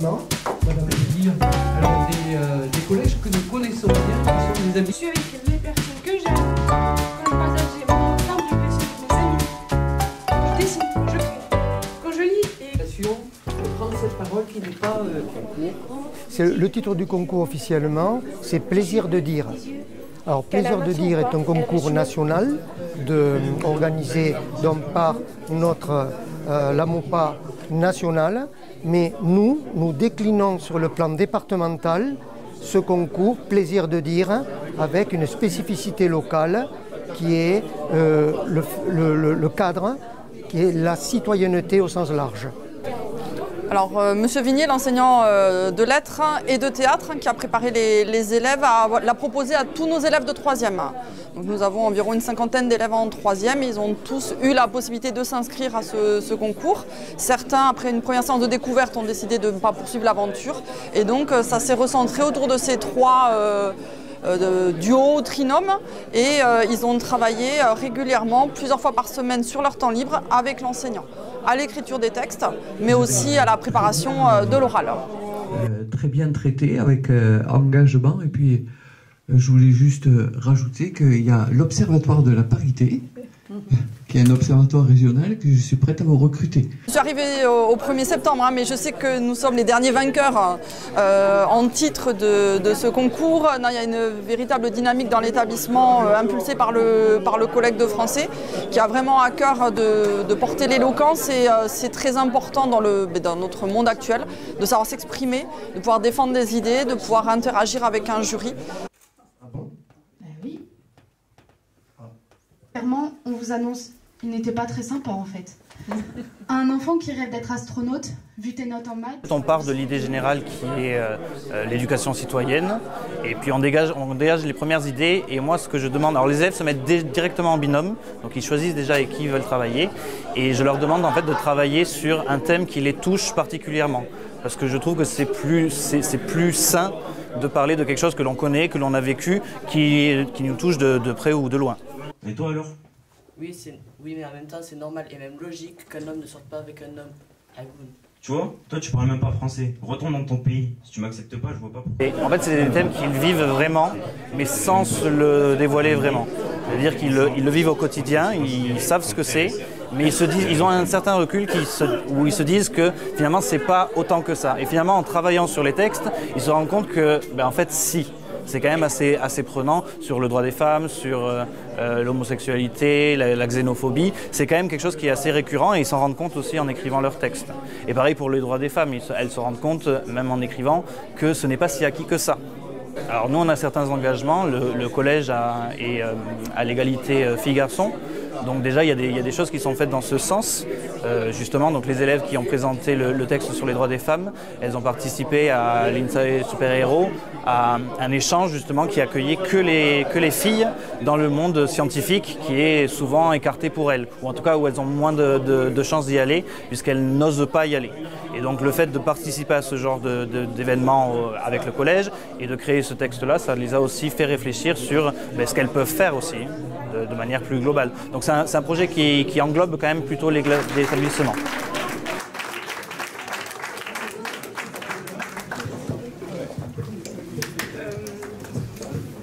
officiellement, Madame Lille, alors des collèges que nous connaissons bien, qui sont des amis. Je suis avec les personnes que j'aime, quand je partage mon temps, je fais avec mes amis. Je dessine, quand je crée, quand je lis. Je prends cette parole qui n'est pas concours. Le titre du concours officiellement, c'est Plaisir de dire. Alors, Plaisir de dire est un concours national organisé donc par la MOPA nationale, mais nous déclinons sur le plan départemental ce concours Plaisir de dire avec une spécificité locale qui est le cadre, qui est la citoyenneté au sens large. Alors, Monsieur Vignier, l'enseignant de lettres et de théâtre, qui a préparé les élèves, l'a proposé à tous nos élèves de 3e. Donc, nous avons environ une cinquantaine d'élèves en 3e. Ils ont tous eu la possibilité de s'inscrire à ce concours. Certains, après une première séance de découverte, ont décidé de ne pas poursuivre l'aventure. Et donc, ça s'est recentré autour de ces trois duo, trinôme, et ils ont travaillé régulièrement, plusieurs fois par semaine sur leur temps libre avec l'enseignant, à l'écriture des textes, mais aussi à la préparation de l'oral. Très bien traité, avec engagement, et puis je voulais juste rajouter qu'il y a l'Observatoire de la parité, qui est un observatoire régional que je suis prête à vous recruter. Je suis arrivée au 1er septembre, mais je sais que nous sommes les derniers vainqueurs en titre de ce concours. Il y a une véritable dynamique dans l'établissement impulsée par le collègue de français qui a vraiment à cœur de porter l'éloquence, et c'est très important dans notre monde actuel de savoir s'exprimer, de pouvoir défendre des idées, de pouvoir interagir avec un jury. Oui. Clairement, on vous annonce, il n'était pas très sympa en fait. Un enfant qui rêve d'être astronaute, vu tes notes en maths... On part de l'idée générale qui est l'éducation citoyenne, et puis on dégage les premières idées, et moi ce que je demande, alors les élèves se mettent directement en binôme, donc ils choisissent déjà avec qui ils veulent travailler, et je leur demande en fait de travailler sur un thème qui les touche particulièrement, parce que je trouve que c'est plus sain de parler de quelque chose que l'on connaît, que l'on a vécu, qui nous touche de près ou de loin. Et toi alors? Oui, mais en même temps, c'est normal et même logique qu'un homme ne sorte pas avec un homme. Tu vois, toi tu parles même pas français. Retourne dans ton pays. Si tu m'acceptes pas, je vois pas pourquoi. Et en fait, c'est des thèmes qu'ils vivent vraiment, mais sans se le dévoiler vraiment. C'est-à-dire qu'ils le vivent au quotidien, ils savent ce que c'est, mais ils ont un certain recul où ils se disent que finalement, c'est pas autant que ça. Et finalement, en travaillant sur les textes, ils se rendent compte que, en fait, si. C'est quand même assez prenant sur le droit des femmes, sur l'homosexualité, la xénophobie. C'est quand même quelque chose qui est assez récurrent, et ils s'en rendent compte aussi en écrivant leurs textes. Et pareil pour les droits des femmes, elles se rendent compte, même en écrivant, que ce n'est pas si acquis que ça. Alors nous, on a certains engagements. Le collège est à l'égalité filles-garçons. Donc déjà, il y a des choses qui sont faites dans ce sens. Justement, donc les élèves qui ont présenté le texte sur les droits des femmes, elles ont participé à l'INSA Super Héros, à un échange justement qui accueillait que les filles dans le monde scientifique, qui est souvent écarté pour elles, ou en tout cas où elles ont moins de chances d'y aller, puisqu'elles n'osent pas y aller. Et donc le fait de participer à ce genre d'événements avec le collège et de créer ce texte-là, ça les a aussi fait réfléchir sur ce qu'elles peuvent faire aussi, de manière plus globale. Donc c'est un projet qui englobe quand même plutôt l'établissement.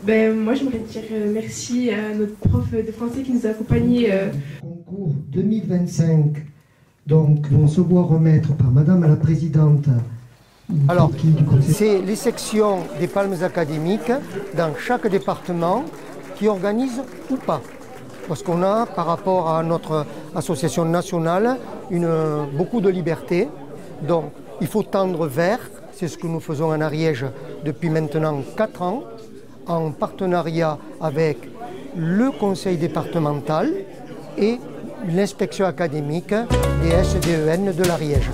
Moi j'aimerais dire merci à notre prof de français qui nous a accompagnés. Concours 2025, donc on se voit remettre par Madame la Présidente. Alors, c'est les sections des palmes académiques dans chaque département qui organisent ou pas. Parce qu'on a, par rapport à notre association nationale, beaucoup de liberté. Donc, il faut tendre vers, c'est ce que nous faisons en Ariège depuis maintenant 4 ans, en partenariat avec le conseil départemental et l'inspection académique des SDEN de l'Ariège.